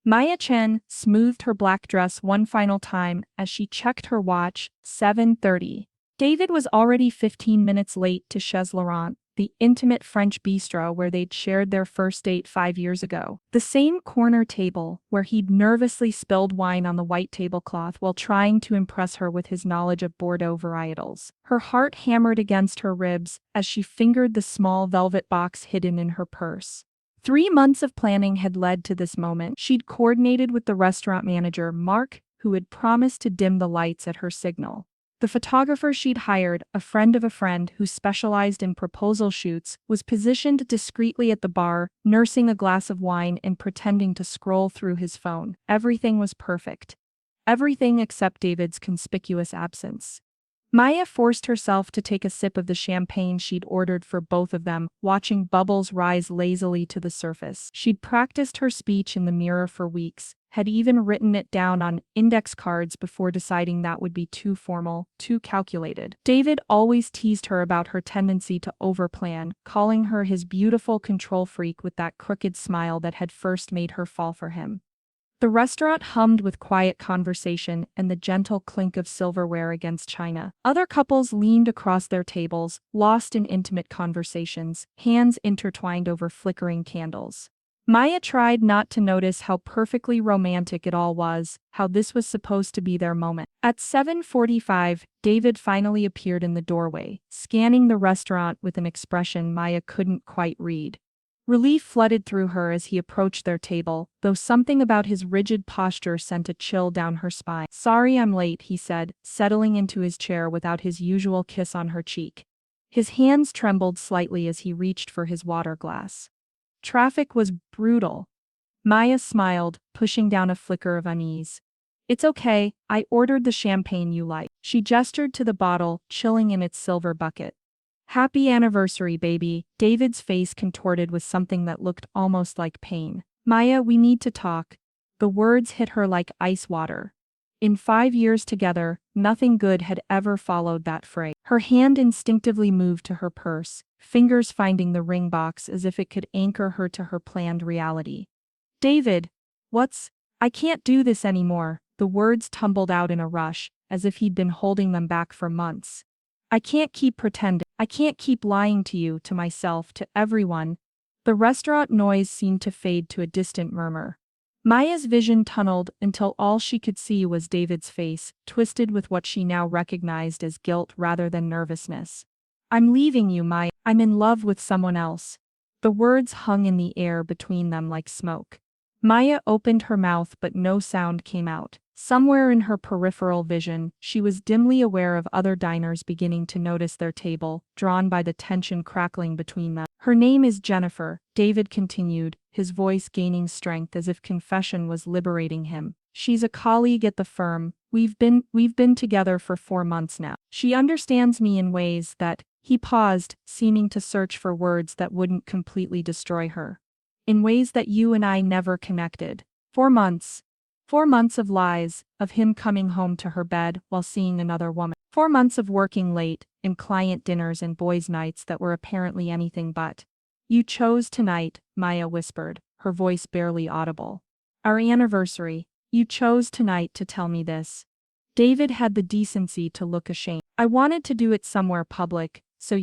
Maya Chen smoothed her black dress one final time as she checked her watch, 7:30. David was already 15 minutes late to Chez Laurent, the intimate French bistro where they'd shared their first date 5 years ago. The same corner table where he'd nervously spilled wine on the white tablecloth while trying to impress her with his knowledge of Bordeaux varietals. Her heart hammered against her ribs as she fingered the small velvet box hidden in her purse. 3 months of planning had led to this moment. She'd coordinated with the restaurant manager, Mark, who had promised to dim the lights at her signal. The photographer she'd hired, a friend of a friend who specialized in proposal shoots, was positioned discreetly at the bar, nursing a glass of wine and pretending to scroll through his phone. Everything was perfect. Everything except David's conspicuous absence. Maya forced herself to take a sip of the champagne she'd ordered for both of them, watching bubbles rise lazily to the surface. She'd practiced her speech in the mirror for weeks, had even written it down on index cards before deciding that would be too formal, too calculated. David always teased her about her tendency to overplan, calling her his beautiful control freak with that crooked smile that had first made her fall for him. The restaurant hummed with quiet conversation and the gentle clink of silverware against china. Other couples leaned across their tables, lost in intimate conversations, hands intertwined over flickering candles. Maya tried not to notice how perfectly romantic it all was, how this was supposed to be their moment. At 7:45, David finally appeared in the doorway, scanning the restaurant with an expression Maya couldn't quite read. Relief flooded through her as he approached their table, though something about his rigid posture sent a chill down her spine. "Sorry I'm late," he said, settling into his chair without his usual kiss on her cheek. His hands trembled slightly as he reached for his water glass. Traffic was brutal. Maya smiled, pushing down a flicker of unease. "It's okay, I ordered the champagne you like." She gestured to the bottle, chilling in its silver bucket. "Happy anniversary, baby." David's face contorted with something that looked almost like pain. "Maya, we need to talk." The words hit her like ice water. In 5 years together, nothing good had ever followed that phrase. Her hand instinctively moved to her purse, fingers finding the ring box as if it could anchor her to her planned reality. "David, I can't do this anymore." The words tumbled out in a rush, as if he'd been holding them back for months. "I can't keep pretending. I can't keep lying to you, to myself, to everyone." The restaurant noise seemed to fade to a distant murmur. Maya's vision tunneled until all she could see was David's face, twisted with what she now recognized as guilt rather than nervousness. "I'm leaving you, Maya. I'm in love with someone else." The words hung in the air between them like smoke. Maya opened her mouth but no sound came out. Somewhere in her peripheral vision, she was dimly aware of other diners beginning to notice their table, drawn by the tension crackling between them. "Her name is Jennifer," David continued, his voice gaining strength as if confession was liberating him. "She's a colleague at the firm. We've been together for 4 months now. She understands me in ways that..." He paused, seeming to search for words that wouldn't completely destroy her. "In ways that you and I never connected." 4 months. 4 months of lies, of him coming home to her bed while seeing another woman. 4 months of working late, in client dinners and boys' nights that were apparently anything but. "You chose tonight," Maya whispered, her voice barely audible. "Our anniversary. You chose tonight to tell me this." David had the decency to look ashamed. "I wanted to do it somewhere public, so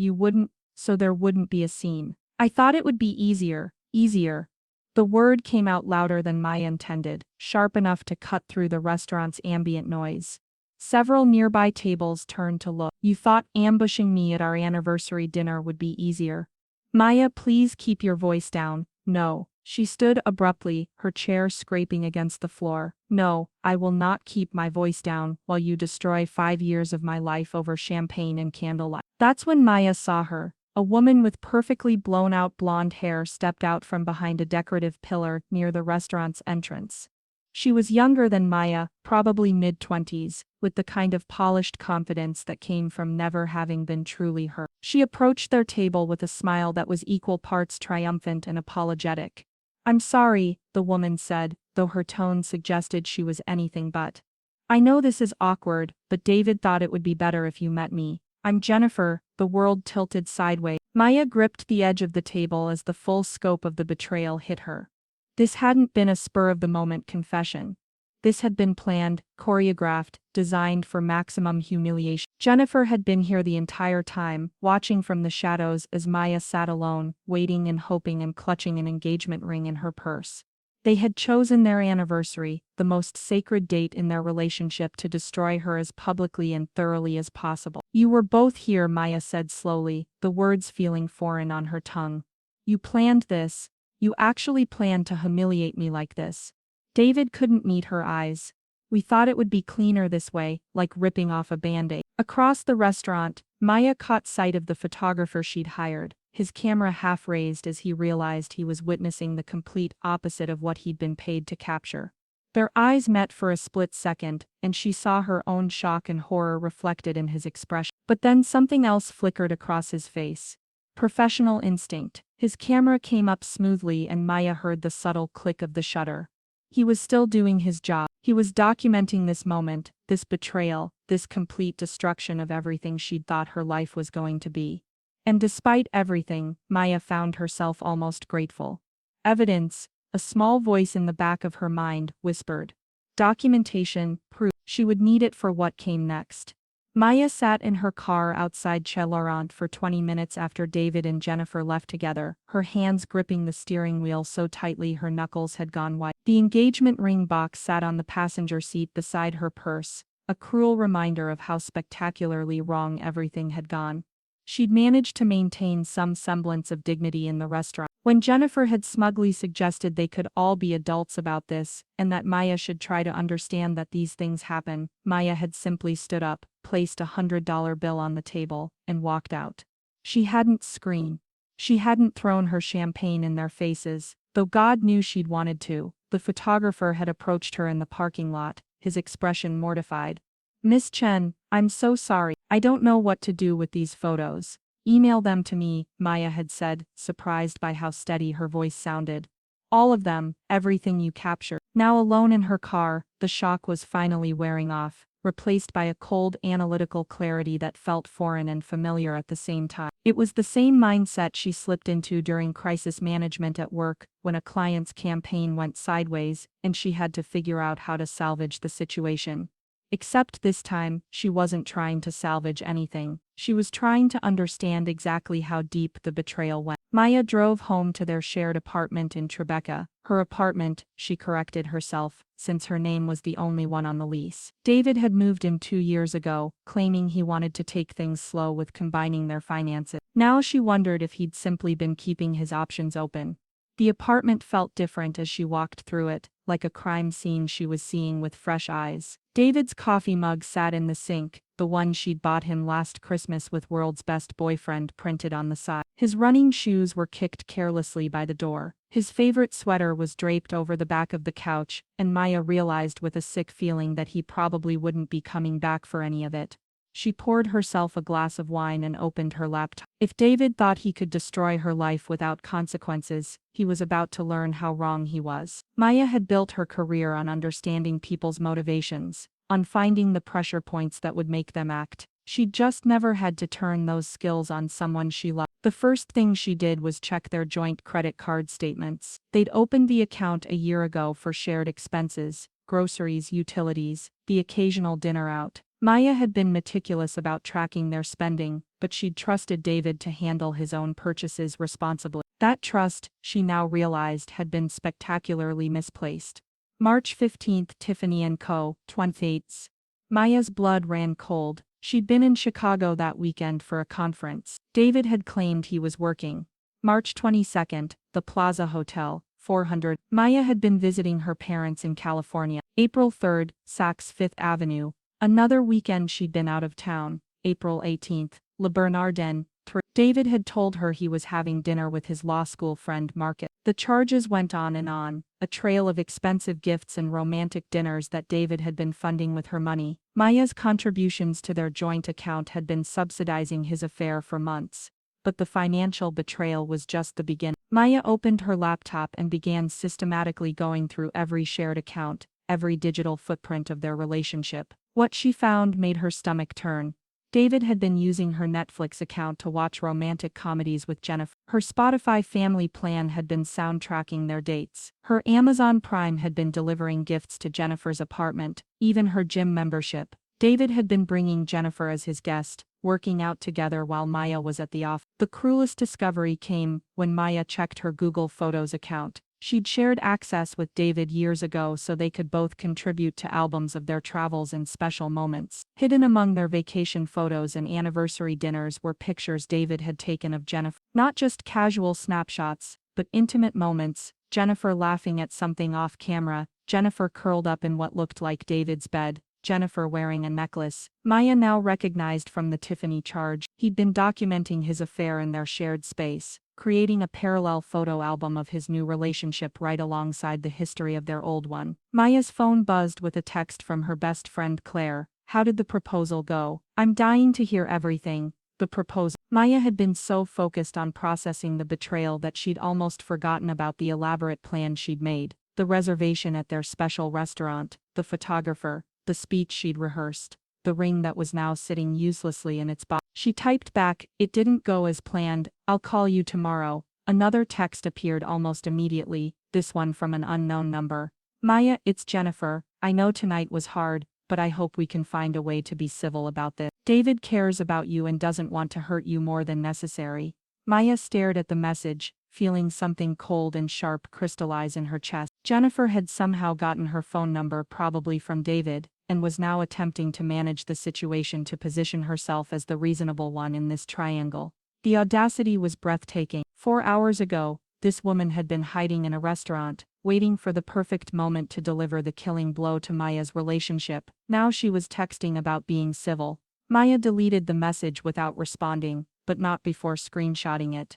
there wouldn't be a scene. I thought it would be easier. The word came out louder than Maya intended, sharp enough to cut through the restaurant's ambient noise. Several nearby tables turned to look. "You thought ambushing me at our anniversary dinner would be easier." "Maya, please keep your voice down." "No." She stood abruptly, her chair scraping against the floor. "No, I will not keep my voice down while you destroy 5 years of my life over champagne and candlelight." That's when Maya saw her. A woman with perfectly blown-out blonde hair stepped out from behind a decorative pillar near the restaurant's entrance. She was younger than Maya, probably mid-20s, with the kind of polished confidence that came from never having been truly her. She approached their table with a smile that was equal parts triumphant and apologetic. "I'm sorry," the woman said, though her tone suggested she was anything but. "I know this is awkward, but David thought it would be better if you met me. I'm Jennifer." The world tilted sideways. Maya gripped the edge of the table as the full scope of the betrayal hit her. This hadn't been a spur-of-the-moment confession. This had been planned, choreographed, designed for maximum humiliation. Jennifer had been here the entire time, watching from the shadows as Maya sat alone, waiting and hoping and clutching an engagement ring in her purse. They had chosen their anniversary, the most sacred date in their relationship, to destroy her as publicly and thoroughly as possible. "You were both here," Maya said slowly, the words feeling foreign on her tongue. "You planned this. You actually planned to humiliate me like this." David couldn't meet her eyes. "We thought it would be cleaner this way, like ripping off a band-aid." Across the restaurant, Maya caught sight of the photographer she'd hired, his camera half raised as he realized he was witnessing the complete opposite of what he'd been paid to capture. Their eyes met for a split second, and she saw her own shock and horror reflected in his expression. But then something else flickered across his face. Professional instinct. His camera came up smoothly and Maya heard the subtle click of the shutter. He was still doing his job. He was documenting this moment, this betrayal, this complete destruction of everything she'd thought her life was going to be. And despite everything, Maya found herself almost grateful. Evidence, a small voice in the back of her mind, whispered. Documentation, proof. She would need it for what came next. Maya sat in her car outside Chez Laurent for 20 minutes after David and Jennifer left together, her hands gripping the steering wheel so tightly her knuckles had gone white. The engagement ring box sat on the passenger seat beside her purse, a cruel reminder of how spectacularly wrong everything had gone. She'd managed to maintain some semblance of dignity in the restaurant. When Jennifer had smugly suggested they could all be adults about this, and that Maya should try to understand that these things happen, Maya had simply stood up, placed a $100 bill on the table, and walked out. She hadn't screamed. She hadn't thrown her champagne in their faces, though God knew she'd wanted to. The photographer had approached her in the parking lot, his expression mortified. "Miss Chen, I'm so sorry. I don't know what to do with these photos. Email them to me," Maya had said, surprised by how steady her voice sounded. "All of them, everything you captured." Now alone in her car, the shock was finally wearing off, replaced by a cold analytical clarity that felt foreign and familiar at the same time. It was the same mindset she slipped into during crisis management at work, when a client's campaign went sideways, and she had to figure out how to salvage the situation. Except this time, she wasn't trying to salvage anything. She was trying to understand exactly how deep the betrayal went. Maya drove home to their shared apartment in Tribeca. Her apartment, she corrected herself, since her name was the only one on the lease. David had moved in 2 years ago, claiming he wanted to take things slow with combining their finances. Now she wondered if he'd simply been keeping his options open. The apartment felt different as she walked through it, like a crime scene she was seeing with fresh eyes. David's coffee mug sat in the sink, the one she'd bought him last Christmas with "World's Best Boyfriend" printed on the side. His running shoes were kicked carelessly by the door. His favorite sweater was draped over the back of the couch, and Maya realized with a sick feeling that he probably wouldn't be coming back for any of it. She poured herself a glass of wine and opened her laptop. If David thought he could destroy her life without consequences, he was about to learn how wrong he was. Maya had built her career on understanding people's motivations, on finding the pressure points that would make them act. She'd just never had to turn those skills on someone she loved. The first thing she did was check their joint credit card statements. They'd opened the account a year ago for shared expenses, groceries, utilities, the occasional dinner out. Maya had been meticulous about tracking their spending, but she'd trusted David to handle his own purchases responsibly. That trust, she now realized, had been spectacularly misplaced. March 15, Tiffany & Co., 28. Maya's blood ran cold. She'd been in Chicago that weekend for a conference. David had claimed he was working. March 22, the Plaza Hotel, 400. Maya had been visiting her parents in California. April 3, Saks Fifth Avenue. Another weekend she'd been out of town. April 18, Le Bernardin. David had told her he was having dinner with his law school friend Marcus. The charges went on, a trail of expensive gifts and romantic dinners that David had been funding with her money. Maya's contributions to their joint account had been subsidizing his affair for months. But the financial betrayal was just the beginning. Maya opened her laptop and began systematically going through every shared account, every digital footprint of their relationship. What she found made her stomach turn. David had been using her Netflix account to watch romantic comedies with Jennifer. Her Spotify family plan had been soundtracking their dates. Her Amazon Prime had been delivering gifts to Jennifer's apartment, even her gym membership. David had been bringing Jennifer as his guest, working out together while Maya was at the office. The cruelest discovery came when Maya checked her Google Photos account. She'd shared access with David years ago so they could both contribute to albums of their travels and special moments. Hidden among their vacation photos and anniversary dinners were pictures David had taken of Jennifer. Not just casual snapshots, but intimate moments, Jennifer laughing at something off camera, Jennifer curled up in what looked like David's bed, Jennifer wearing a necklace. Maya now recognized from the Tiffany charge. He'd been documenting his affair in their shared space, creating a parallel photo album of his new relationship right alongside the history of their old one. Maya's phone buzzed with a text from her best friend Claire. "How did the proposal go? I'm dying to hear everything." The proposal. Maya had been so focused on processing the betrayal that she'd almost forgotten about the elaborate plan she'd made. The reservation at their special restaurant, the photographer, the speech she'd rehearsed, the ring that was now sitting uselessly in its box. She typed back, "It didn't go as planned, I'll call you tomorrow." Another text appeared almost immediately, this one from an unknown number. "Maya, it's Jennifer. I know tonight was hard, but I hope we can find a way to be civil about this. David cares about you and doesn't want to hurt you more than necessary." Maya stared at the message, feeling something cold and sharp crystallize in her chest. Jennifer had somehow gotten her phone number, probably from David, and was now attempting to manage the situation to position herself as the reasonable one in this triangle. The audacity was breathtaking. 4 hours ago, this woman had been hiding in a restaurant, waiting for the perfect moment to deliver the killing blow to Maya's relationship. Now she was texting about being civil. Maya deleted the message without responding, but not before screenshotting it.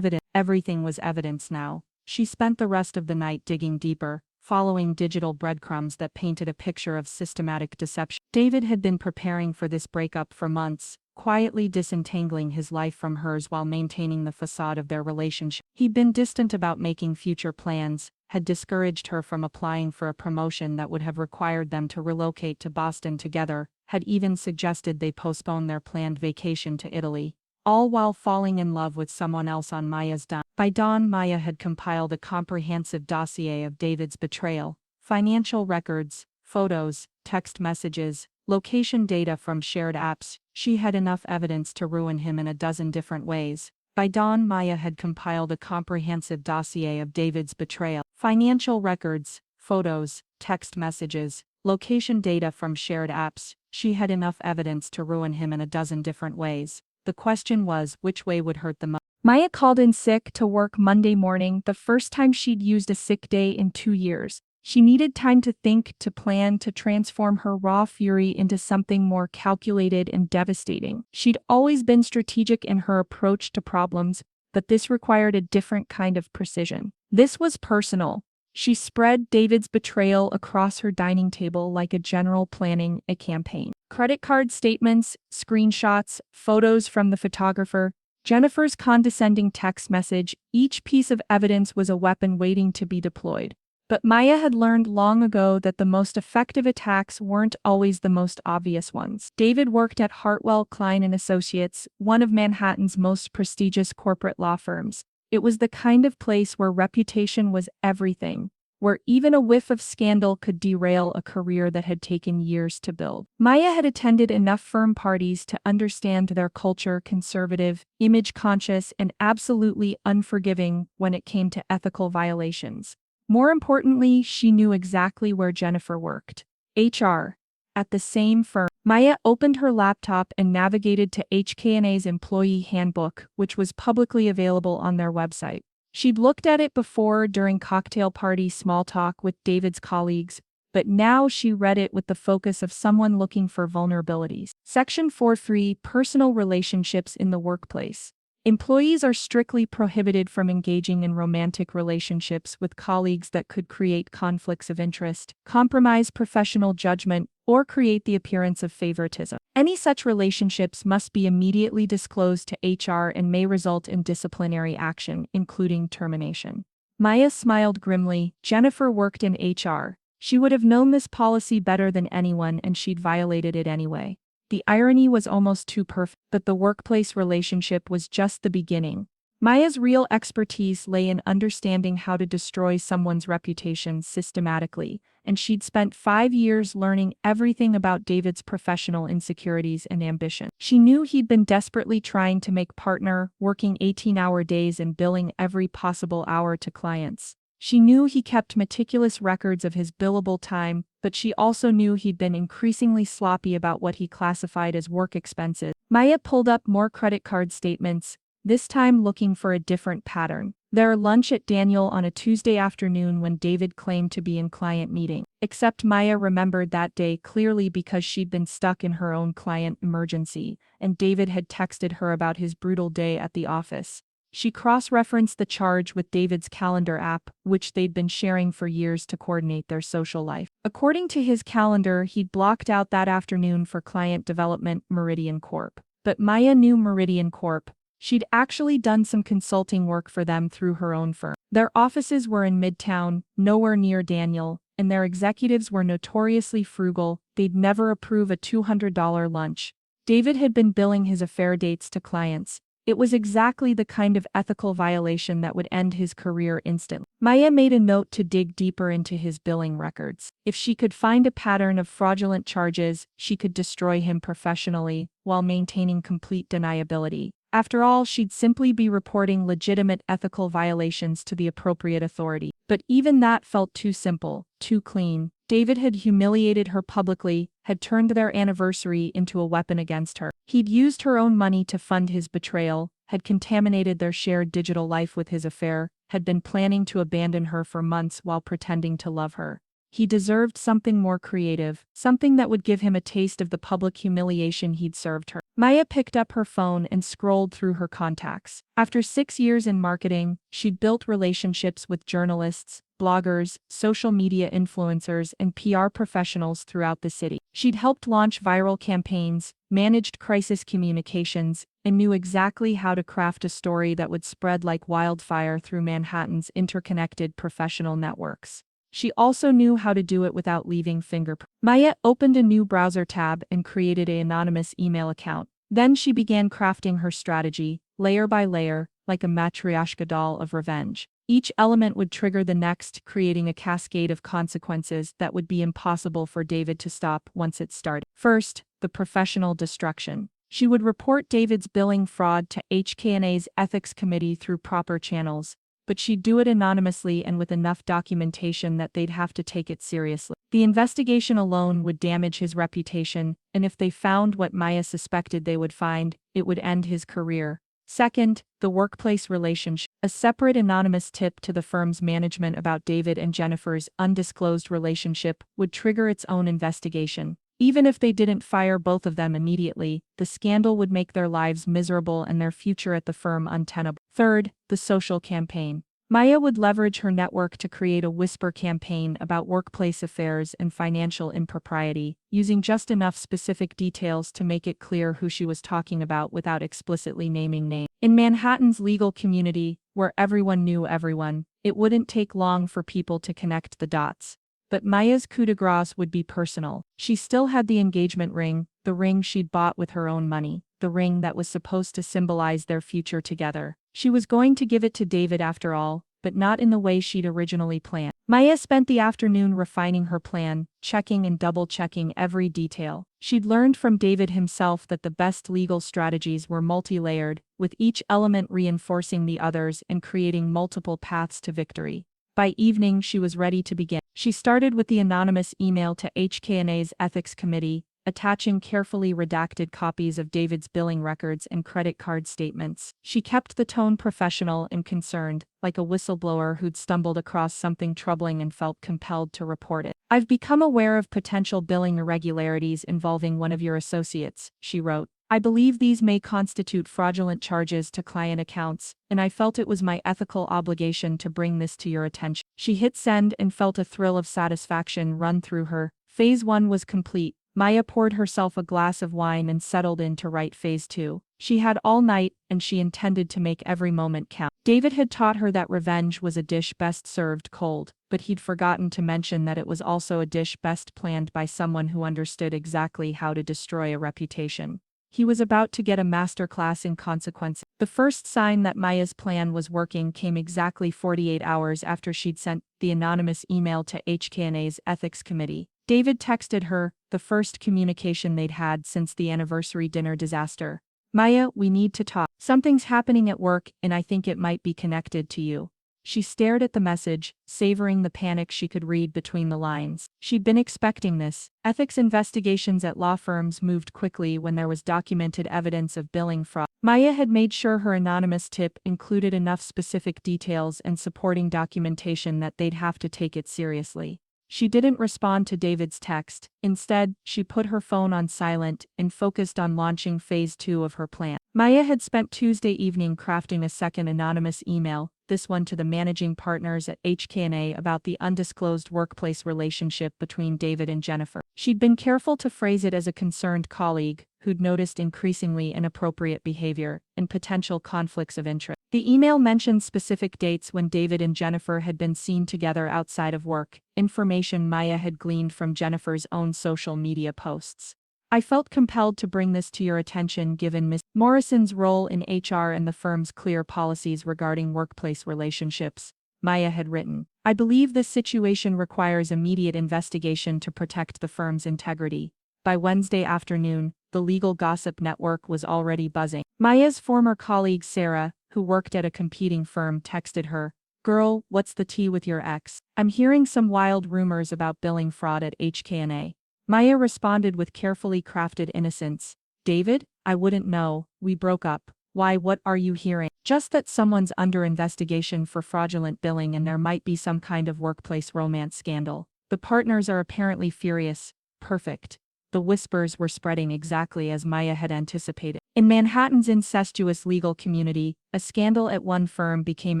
Everything was evidence now. She spent the rest of the night digging deeper, following digital breadcrumbs that painted a picture of systematic deception. David had been preparing for this breakup for months, quietly disentangling his life from hers while maintaining the facade of their relationship. He'd been distant about making future plans, had discouraged her from applying for a promotion that would have required them to relocate to Boston together, had even suggested they postpone their planned vacation to Italy. All while falling in love with someone else on Maya's dime. By dawn, Maya had compiled a comprehensive dossier of David's betrayal, financial records, photos, text messages, location data from shared apps. She had enough evidence to ruin him in a dozen different ways. By dawn, Maya had compiled a comprehensive dossier of David's betrayal, financial records, photos, text messages, location data from shared apps. She had enough evidence to ruin him in a dozen different ways. The question was, which way would hurt the most? Maya called in sick to work Monday morning, the first time she'd used a sick day in 2 years. She needed time to think, to plan, to transform her raw fury into something more calculated and devastating. She'd always been strategic in her approach to problems, but this required a different kind of precision. This was personal. She spread David's betrayal across her dining table like a general planning a campaign. Credit card statements, screenshots, photos from the photographer, Jennifer's condescending text message, each piece of evidence was a weapon waiting to be deployed. But Maya had learned long ago that the most effective attacks weren't always the most obvious ones. David worked at Hartwell Klein and Associates, one of Manhattan's most prestigious corporate law firms. It was the kind of place where reputation was everything, where even a whiff of scandal could derail a career that had taken years to build. Maya had attended enough firm parties to understand their culture: conservative, image-conscious, and absolutely unforgiving when it came to ethical violations. More importantly, she knew exactly where Jennifer worked. HR. At the same firm. Maya opened her laptop and navigated to HKNA's employee handbook, which was publicly available on their website. She'd looked at it before during cocktail party small talk with David's colleagues, but now she read it with the focus of someone looking for vulnerabilities. Section 4.3 Personal Relationships in the Workplace. Employees are strictly prohibited from engaging in romantic relationships with colleagues that could create conflicts of interest, compromise professional judgment, or create the appearance of favoritism. Any such relationships must be immediately disclosed to HR and may result in disciplinary action, including termination. Maya smiled grimly. Jennifer worked in HR. She would have known this policy better than anyone, and she'd violated it anyway. The irony was almost too perfect, but the workplace relationship was just the beginning. Maya's real expertise lay in understanding how to destroy someone's reputation systematically, and she'd spent 5 years learning everything about David's professional insecurities and ambition. She knew he'd been desperately trying to make partner, working 18-hour days and billing every possible hour to clients. She knew he kept meticulous records of his billable time, but she also knew he'd been increasingly sloppy about what he classified as work expenses. Maya pulled up more credit card statements, this time looking for a different pattern. Their lunch at Daniel on a Tuesday afternoon when David claimed to be in client meeting. Except Maya remembered that day clearly because she'd been stuck in her own client emergency, and David had texted her about his brutal day at the office. She cross-referenced the charge with David's calendar app, which they'd been sharing for years to coordinate their social life. According to his calendar, he'd blocked out that afternoon for client development Meridian Corp. But Maya knew Meridian Corp. She'd actually done some consulting work for them through her own firm. Their offices were in Midtown, nowhere near Daniel, and their executives were notoriously frugal. They'd never approve a $200 lunch. David had been billing his affair dates to clients. It was exactly the kind of ethical violation that would end his career instantly. Maya made a note to dig deeper into his billing records. If she could find a pattern of fraudulent charges, she could destroy him professionally, while maintaining complete deniability. After all, she'd simply be reporting legitimate ethical violations to the appropriate authority. But even that felt too simple, too clean. David had humiliated her publicly, had turned their anniversary into a weapon against her. He'd used her own money to fund his betrayal, had contaminated their shared digital life with his affair, had been planning to abandon her for months while pretending to love her. He deserved something more creative, something that would give him a taste of the public humiliation he'd served her. Maya picked up her phone and scrolled through her contacts. After 6 years in marketing, she'd built relationships with journalists, bloggers, social media influencers, and PR professionals throughout the city. She'd helped launch viral campaigns, managed crisis communications, and knew exactly how to craft a story that would spread like wildfire through Manhattan's interconnected professional networks. She also knew how to do it without leaving fingerprints. Maya opened a new browser tab and created an anonymous email account. Then she began crafting her strategy, layer by layer, like a matryoshka doll of revenge. Each element would trigger the next, creating a cascade of consequences that would be impossible for David to stop once it started. First, the professional destruction. She would report David's billing fraud to HKNA's ethics committee through proper channels, but she'd do it anonymously and with enough documentation that they'd have to take it seriously. The investigation alone would damage his reputation, and if they found what Maya suspected they would find, it would end his career. Second, the workplace relationship. A separate anonymous tip to the firm's management about David and Jennifer's undisclosed relationship would trigger its own investigation. Even if they didn't fire both of them immediately, the scandal would make their lives miserable and their future at the firm untenable. Third, the social campaign. Maya would leverage her network to create a whisper campaign about workplace affairs and financial impropriety, using just enough specific details to make it clear who she was talking about without explicitly naming names. In Manhattan's legal community, where everyone knew everyone, it wouldn't take long for people to connect the dots. But Maya's coup de grace would be personal. She still had the engagement ring, the ring she'd bought with her own money, the ring that was supposed to symbolize their future together. She was going to give it to David after all, but not in the way she'd originally planned. Maya spent the afternoon refining her plan, checking and double-checking every detail. She'd learned from David himself that the best legal strategies were multi-layered, with each element reinforcing the others and creating multiple paths to victory. By evening, she was ready to begin. She started with the anonymous email to HKNA's ethics committee, attaching carefully redacted copies of David's billing records and credit card statements. She kept the tone professional and concerned, like a whistleblower who'd stumbled across something troubling and felt compelled to report it. "I've become aware of potential billing irregularities involving one of your associates," she wrote. "I believe these may constitute fraudulent charges to client accounts, and I felt it was my ethical obligation to bring this to your attention." She hit send and felt a thrill of satisfaction run through her. Phase 1 was complete. Maya poured herself a glass of wine and settled in to write phase 2. She had all night, and she intended to make every moment count. David had taught her that revenge was a dish best served cold, but he'd forgotten to mention that it was also a dish best planned by someone who understood exactly how to destroy a reputation. He was about to get a masterclass in consequences. The first sign that Maya's plan was working came exactly 48 hours after she'd sent the anonymous email to HKNA's ethics committee. David texted her, the first communication they'd had since the anniversary dinner disaster. Maya, we need to talk. Something's happening at work, and I think it might be connected to you. She stared at the message, savoring the panic she could read between the lines. She'd been expecting this. Ethics investigations at law firms moved quickly when there was documented evidence of billing fraud. Maya had made sure her anonymous tip included enough specific details and supporting documentation that they'd have to take it seriously. She didn't respond to David's text. Instead, she put her phone on silent and focused on launching phase 2 of her plan. Maya had spent Tuesday evening crafting a second anonymous email, this one to the managing partners at HKNA about the undisclosed workplace relationship between David and Jennifer. She'd been careful to phrase it as a concerned colleague who'd noticed increasingly inappropriate behavior and potential conflicts of interest. The email mentioned specific dates when David and Jennifer had been seen together outside of work, information Maya had gleaned from Jennifer's own social media posts. I felt compelled to bring this to your attention given Ms. Morrison's role in HR and the firm's clear policies regarding workplace relationships, Maya had written. I believe this situation requires immediate investigation to protect the firm's integrity. By Wednesday afternoon, the legal gossip network was already buzzing. Maya's former colleague Sarah, who worked at a competing firm, texted her, "Girl, what's the tea with your ex? I'm hearing some wild rumors about billing fraud at HKNA." Maya responded with carefully crafted innocence. "David? I wouldn't know, we broke up. Why, what are you hearing?" "Just that someone's under investigation for fraudulent billing and there might be some kind of workplace romance scandal. The partners are apparently furious." Perfect. The whispers were spreading exactly as Maya had anticipated. In Manhattan's incestuous legal community, a scandal at one firm became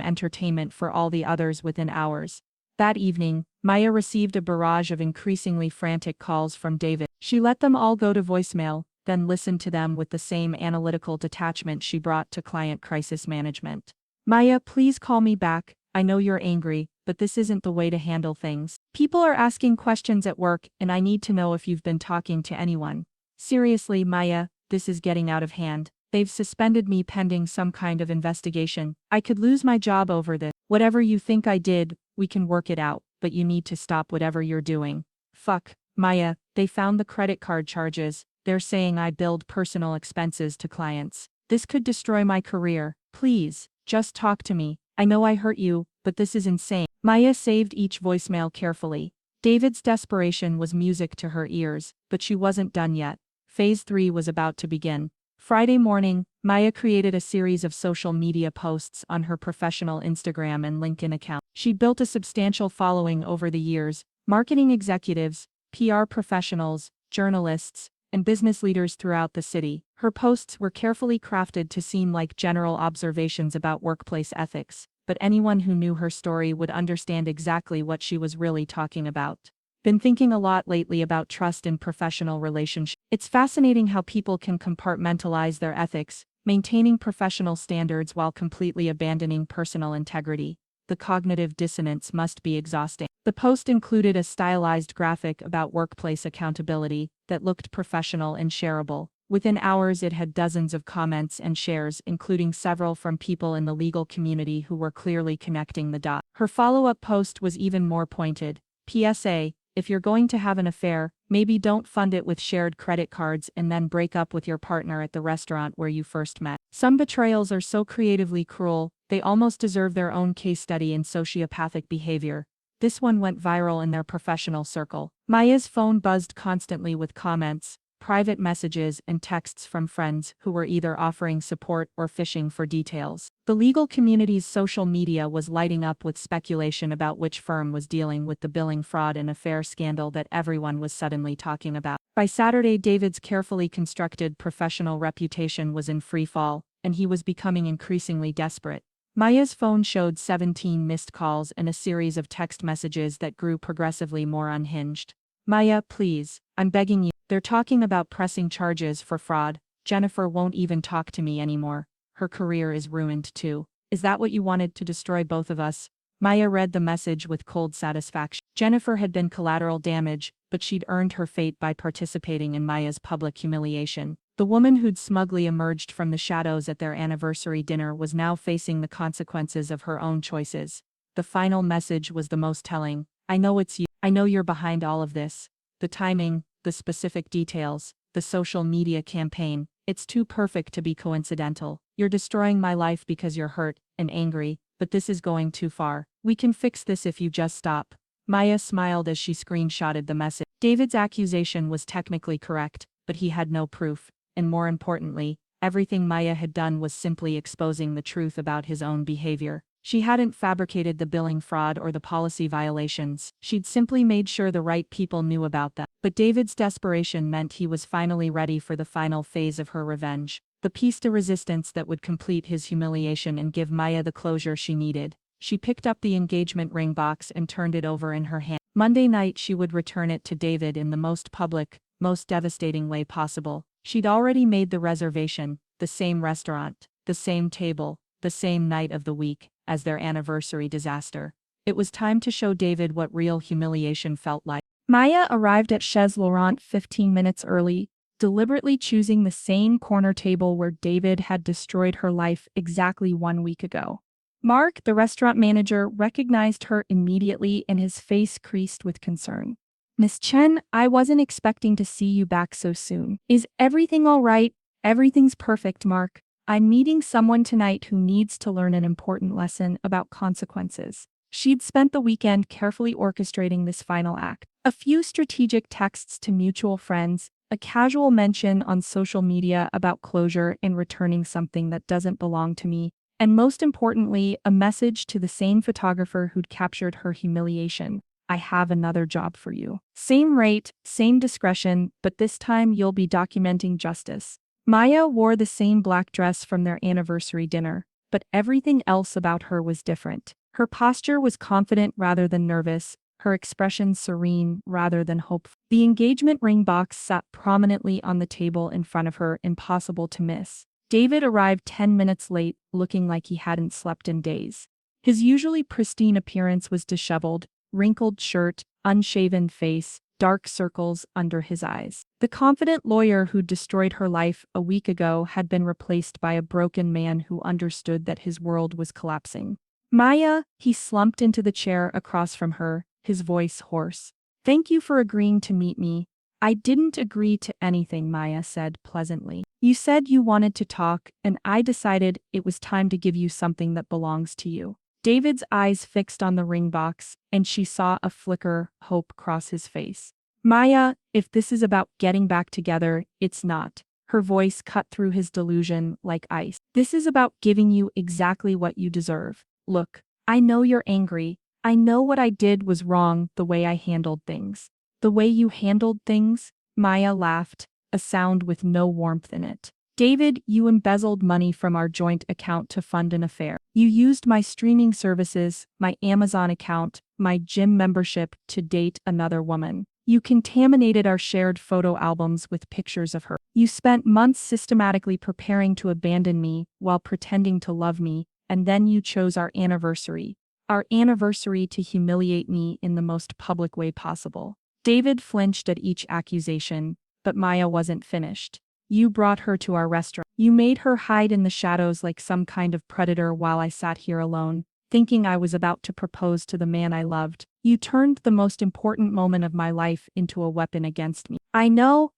entertainment for all the others within hours. That evening, Maya received a barrage of increasingly frantic calls from David. She let them all go to voicemail, then listened to them with the same analytical detachment she brought to client crisis management. "Maya, please call me back. I know you're angry, but this isn't the way to handle things. People are asking questions at work, and I need to know if you've been talking to anyone. Seriously, Maya, this is getting out of hand. They've suspended me pending some kind of investigation. I could lose my job over this. Whatever you think I did, we can work it out, but you need to stop whatever you're doing." "Fuck, Maya, they found the credit card charges. They're saying I billed personal expenses to clients. This could destroy my career. Please, just talk to me. I know I hurt you, but this is insane." Maya saved each voicemail carefully. David's desperation was music to her ears, but she wasn't done yet. Phase 3 was about to begin. Friday morning, Maya created a series of social media posts on her professional Instagram and LinkedIn account. She built a substantial following over the years: marketing executives, PR professionals, journalists, and business leaders throughout the city. Her posts were carefully crafted to seem like general observations about workplace ethics, but anyone who knew her story would understand exactly what she was really talking about. Been thinking a lot lately about trust in professional relationships. It's fascinating how people can compartmentalize their ethics, maintaining professional standards while completely abandoning personal integrity. The cognitive dissonance must be exhausting. The post included a stylized graphic about workplace accountability that looked professional and shareable. Within hours, it had dozens of comments and shares, including several from people in the legal community who were clearly connecting the dots. Her follow-up post was even more pointed. PSA: if you're going to have an affair, maybe don't fund it with shared credit cards and then break up with your partner at the restaurant where you first met. Some betrayals are so creatively cruel, they almost deserve their own case study in sociopathic behavior. This one went viral in their professional circle. Maya's phone buzzed constantly with comments, private messages, and texts from friends who were either offering support or fishing for details. The legal community's social media was lighting up with speculation about which firm was dealing with the billing fraud and affair scandal that everyone was suddenly talking about. By Saturday, David's carefully constructed professional reputation was in free fall, and he was becoming increasingly desperate. Maya's phone showed 17 missed calls and a series of text messages that grew progressively more unhinged. "Maya, please, I'm begging you. They're talking about pressing charges for fraud. Jennifer won't even talk to me anymore. Her career is ruined too. Is that what you wanted, to destroy both of us? Maya read the message with cold satisfaction. Jennifer had been collateral damage, but she'd earned her fate by participating in Maya's public humiliation. The woman who'd smugly emerged from the shadows at their anniversary dinner was now facing the consequences of her own choices. The final message was the most telling. I know it's you. I know you're behind all of this. The timing, the specific details, the social media campaign. It's too perfect to be coincidental. You're destroying my life because you're hurt and angry, but this is going too far. We can fix this if you just stop. Maya smiled as she screenshotted the message. David's accusation was technically correct, but he had no proof, and more importantly, everything Maya had done was simply exposing the truth about his own behavior. She hadn't fabricated the billing fraud or the policy violations. She'd simply made sure the right people knew about them. But David's desperation meant he was finally ready for the final phase of her revenge. The piece de resistance that would complete his humiliation and give Maya the closure she needed. She picked up the engagement ring box and turned it over in her hand. Monday night she would return it to David in the most public, most devastating way possible. She'd already made the reservation, the same restaurant, the same table, the same night of the week as their anniversary disaster. It was time to show David what real humiliation felt like. Maya arrived at Chez Laurent 15 minutes early, deliberately choosing the same corner table where David had destroyed her life exactly 1 week ago. Mark, the restaurant manager, recognized her immediately and his face creased with concern. Miss Chen, I wasn't expecting to see you back so soon. Is everything all right? Everything's perfect, Mark. I'm meeting someone tonight who needs to learn an important lesson about consequences. She'd spent the weekend carefully orchestrating this final act. A few strategic texts to mutual friends, a casual mention on social media about closure and returning something that doesn't belong to me, and most importantly, a message to the same photographer who'd captured her humiliation. I have another job for you. Same rate, same discretion, but this time you'll be documenting justice. Maya wore the same black dress from their anniversary dinner, but everything else about her was different. Her posture was confident rather than nervous, her expression serene rather than hopeful. The engagement ring box sat prominently on the table in front of her, impossible to miss. David arrived 10 minutes late, looking like he hadn't slept in days. His usually pristine appearance was disheveled, wrinkled shirt, unshaven face, dark circles under his eyes. The confident lawyer who'd destroyed her life a week ago had been replaced by a broken man who understood that his world was collapsing. Maya, he slumped into the chair across from her, his voice hoarse. Thank you for agreeing to meet me. I didn't agree to anything, Maya said pleasantly. You said you wanted to talk, and I decided it was time to give you something that belongs to you. David's eyes fixed on the ring box, and she saw a flicker of hope cross his face. Maya, if this is about getting back together, it's not. Her voice cut through his delusion like ice. This is about giving you exactly what you deserve. Look, I know you're angry. I know what I did was wrong, the way I handled things. The way you handled things? Maya laughed, a sound with no warmth in it. David, you embezzled money from our joint account to fund an affair. You used my streaming services, my Amazon account, my gym membership to date another woman. You contaminated our shared photo albums with pictures of her. You spent months systematically preparing to abandon me while pretending to love me, and then you chose our anniversary to humiliate me in the most public way possible. David flinched at each accusation, but Maya wasn't finished. You brought her to our restaurant. You made her hide in the shadows like some kind of predator while I sat here alone, thinking I was about to propose to the man I loved. You turned the most important moment of my life into a weapon against me. I know,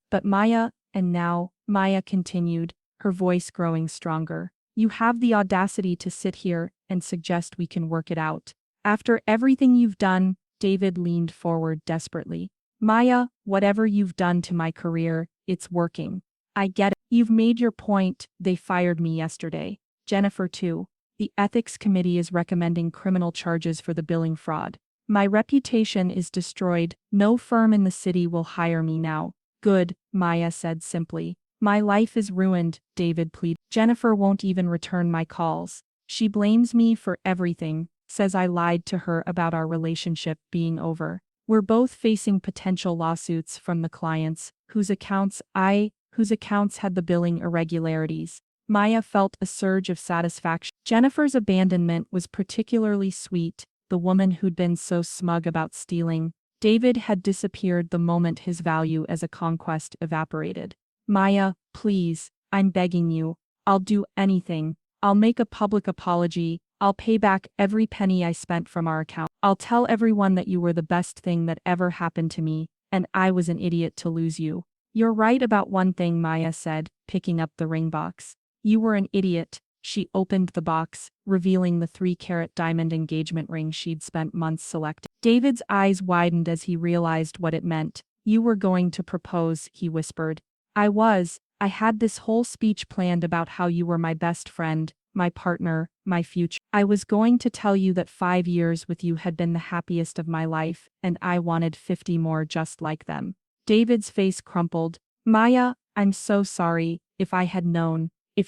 but Maya, and now, Maya continued, her voice growing stronger. You have the audacity to sit here and suggest we can work it out. After everything you've done, David leaned forward desperately. Maya, whatever you've done to my career, it's working. I get it. You've made your point. They fired me yesterday. Jennifer too. The ethics committee is recommending criminal charges for the billing fraud. My reputation is destroyed. No firm in the city will hire me now. Good, Maya said simply. My life is ruined, David pleaded. Jennifer won't even return my calls. She blames me for everything, says I lied to her about our relationship being over. We're both facing potential lawsuits from the clients, whose accounts had the billing irregularities. Maya felt a surge of satisfaction. Jennifer's abandonment was particularly sweet, the woman who'd been so smug about stealing. David had disappeared the moment his value as a conquest evaporated. Maya, please, I'm begging you. I'll do anything. I'll make a public apology. I'll pay back every penny I spent from our account. I'll tell everyone that you were the best thing that ever happened to me, and I was an idiot to lose you. You're right about one thing, Maya said, picking up the ring box. You were an idiot. She opened the box, revealing the 3-carat diamond engagement ring she'd spent months selecting. David's eyes widened as he realized what it meant. You were going to propose, he whispered. I had this whole speech planned about how you were my best friend, my partner, my future. I was going to tell you that 5 years with you had been the happiest of my life, and I wanted 50 more just like them. David's face crumpled. Maya, I'm so sorry. If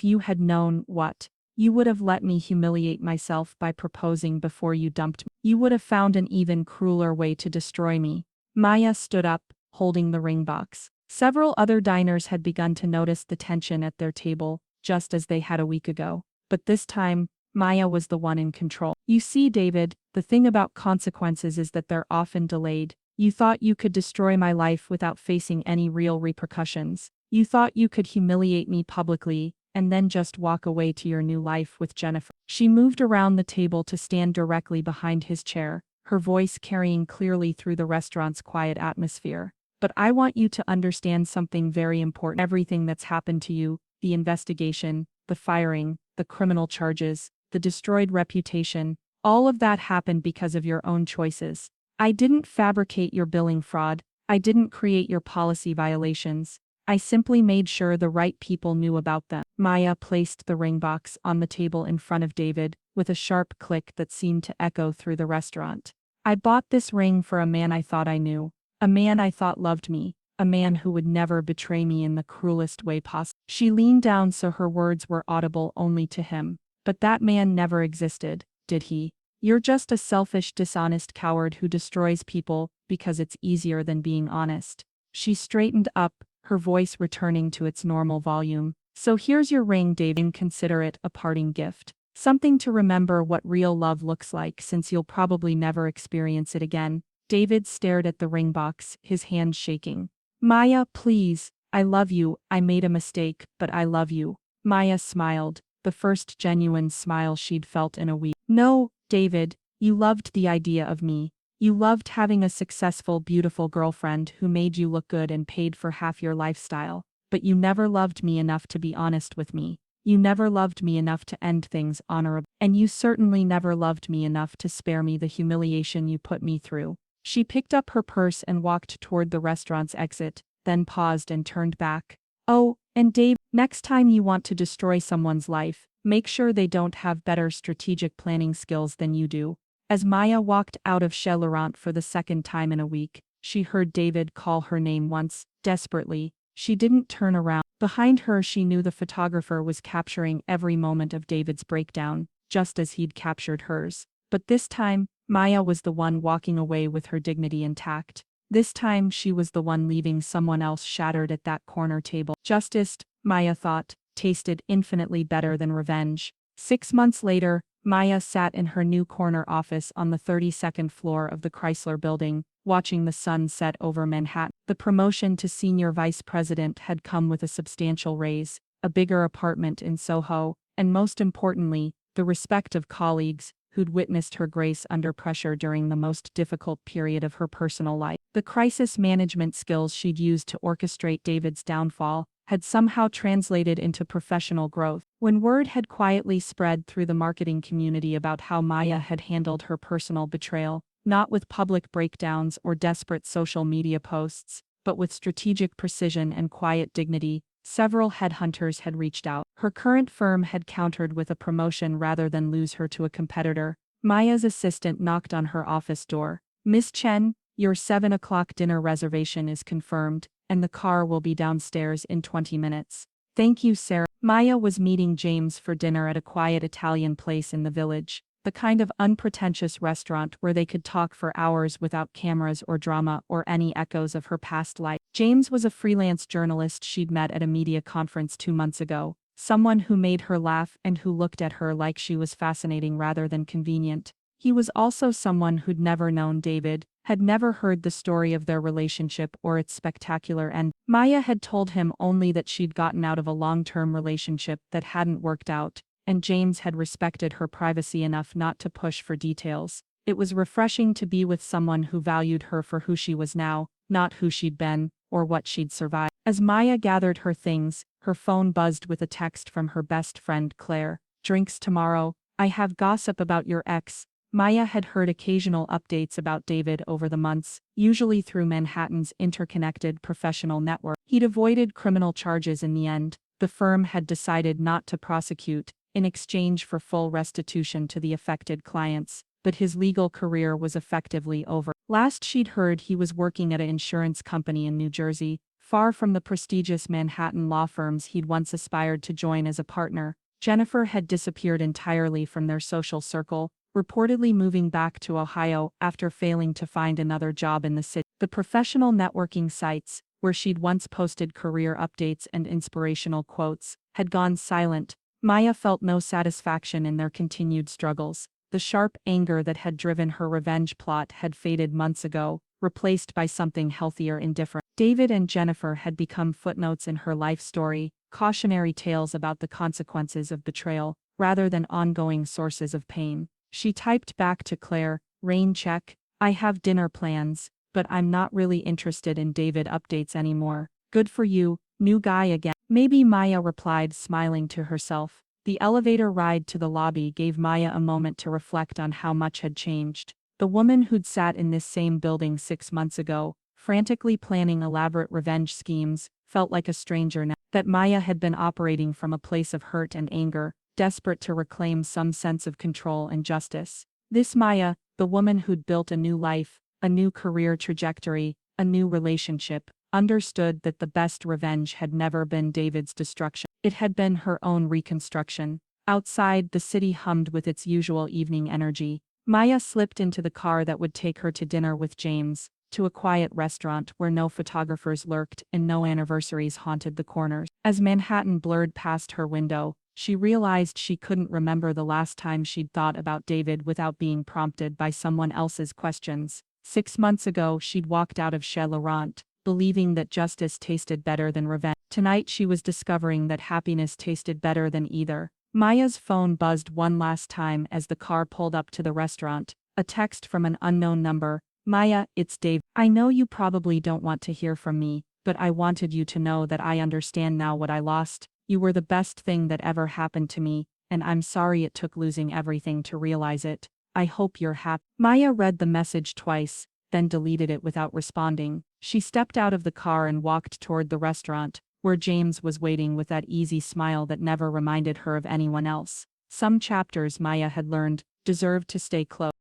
you had known what? You would have let me humiliate myself by proposing before you dumped me. You would have found an even crueler way to destroy me. Maya stood up, holding the ring box. Several other diners had begun to notice the tension at their table, just as they had a week ago. But this time, Maya was the one in control. You see, David, the thing about consequences is that they're often delayed. You thought you could destroy my life without facing any real repercussions. You thought you could humiliate me publicly, and then just walk away to your new life with Jennifer. She moved around the table to stand directly behind his chair, her voice carrying clearly through the restaurant's quiet atmosphere. But I want you to understand something very important. Everything that's happened to you, the investigation, the firing, the criminal charges, the destroyed reputation, all of that happened because of your own choices. I didn't fabricate your billing fraud. I didn't create your policy violations. I simply made sure the right people knew about them. Maya placed the ring box on the table in front of David, with a sharp click that seemed to echo through the restaurant. I bought this ring for a man I thought I knew, a man I thought loved me, a man who would never betray me in the cruelest way possible. She leaned down so her words were audible only to him. But that man never existed, did he? You're just a selfish, dishonest coward who destroys people because it's easier than being honest. She straightened up, her voice returning to its normal volume. So here's your ring, David. Consider it a parting gift. Something to remember what real love looks like, since you'll probably never experience it again. David stared at the ring box, his hands shaking. Maya, please. I love you. I made a mistake, but I love you. Maya smiled, the first genuine smile she'd felt in a week. No, David, you loved the idea of me. You loved having a successful, beautiful girlfriend who made you look good and paid for half your lifestyle. But you never loved me enough to be honest with me. You never loved me enough to end things honorably. And you certainly never loved me enough to spare me the humiliation you put me through. She picked up her purse and walked toward the restaurant's exit, then paused and turned back. Oh, and Dave, next time you want to destroy someone's life, make sure they don't have better strategic planning skills than you do. As Maya walked out of Chez Laurent for the second time in a week, she heard David call her name once, desperately. She didn't turn around. Behind her, she knew the photographer was capturing every moment of David's breakdown, just as he'd captured hers. But this time, Maya was the one walking away with her dignity intact. This time she was the one leaving someone else shattered at that corner table. Justice, Maya thought, tasted infinitely better than revenge. 6 months later, Maya sat in her new corner office on the 32nd floor of the Chrysler Building, watching the sun set over Manhattan. The promotion to senior vice president had come with a substantial raise, a bigger apartment in Soho, and most importantly, the respect of colleagues who'd witnessed her grace under pressure during the most difficult period of her personal life. The crisis management skills she'd used to orchestrate David's downfall had somehow translated into professional growth. When word had quietly spread through the marketing community about how Maya had handled her personal betrayal, not with public breakdowns or desperate social media posts, but with strategic precision and quiet dignity, several headhunters had reached out. Her current firm had countered with a promotion rather than lose her to a competitor. Maya's assistant knocked on her office door. Miss Chen, your 7 o'clock dinner reservation is confirmed, and the car will be downstairs in 20 minutes. Thank you, Sarah. Maya was meeting James for dinner at a quiet Italian place in the village. the kind of unpretentious restaurant where they could talk for hours without cameras or drama or any echoes of her past life. James was a freelance journalist she'd met at a media conference 2 months ago, someone who made her laugh and who looked at her like she was fascinating rather than convenient. He was also someone who'd never known David, had never heard the story of their relationship or its spectacular end. Maya had told him only that she'd gotten out of a long-term relationship that hadn't worked out, and James had respected her privacy enough not to push for details. It was refreshing to be with someone who valued her for who she was now, not who she'd been, or what she'd survived. As Maya gathered her things, her phone buzzed with a text from her best friend Claire. "Drinks tomorrow. I have gossip about your ex." Maya had heard occasional updates about David over the months, usually through Manhattan's interconnected professional network. He'd avoided criminal charges in the end. The firm had decided not to prosecute, in exchange for full restitution to the affected clients, but his legal career was effectively over. Last she'd heard, he was working at an insurance company in New Jersey, far from the prestigious Manhattan law firms he'd once aspired to join as a partner. Jennifer had disappeared entirely from their social circle, reportedly moving back to Ohio after failing to find another job in the city. The professional networking sites, where she'd once posted career updates and inspirational quotes, had gone silent. Maya felt no satisfaction in their continued struggles. The sharp anger that had driven her revenge plot had faded months ago, replaced by something healthier indifference. David and Jennifer had become footnotes in her life story, cautionary tales about the consequences of betrayal, rather than ongoing sources of pain. She typed back to Claire, "Rain check. I have dinner plans, but I'm not really interested in David updates anymore. Good for you, new guy again." "Maybe," Maya replied, smiling to herself. The elevator ride to the lobby gave Maya a moment to reflect on how much had changed. The woman who'd sat in this same building 6 months ago, frantically planning elaborate revenge schemes, felt like a stranger now. That Maya had been operating from a place of hurt and anger, desperate to reclaim some sense of control and justice. This Maya, the woman who'd built a new life, a new career trajectory, a new relationship, understood that the best revenge had never been David's destruction. It had been her own reconstruction. Outside, the city hummed with its usual evening energy. Maya slipped into the car that would take her to dinner with James, to a quiet restaurant where no photographers lurked and no anniversaries haunted the corners. As Manhattan blurred past her window, she realized she couldn't remember the last time she'd thought about David without being prompted by someone else's questions. 6 months ago, she'd walked out of Chez Laurent, believing that justice tasted better than revenge. Tonight she was discovering that happiness tasted better than either. Maya's phone buzzed one last time as the car pulled up to the restaurant. A text from an unknown number. "Maya, it's Dave. I know you probably don't want to hear from me, but I wanted you to know that I understand now what I lost. You were the best thing that ever happened to me, and I'm sorry it took losing everything to realize it. I hope you're happy." Maya read the message twice, then deleted it without responding. She stepped out of the car and walked toward the restaurant, where James was waiting with that easy smile that never reminded her of anyone else. Some chapters, Maya had learned, deserved to stay closed.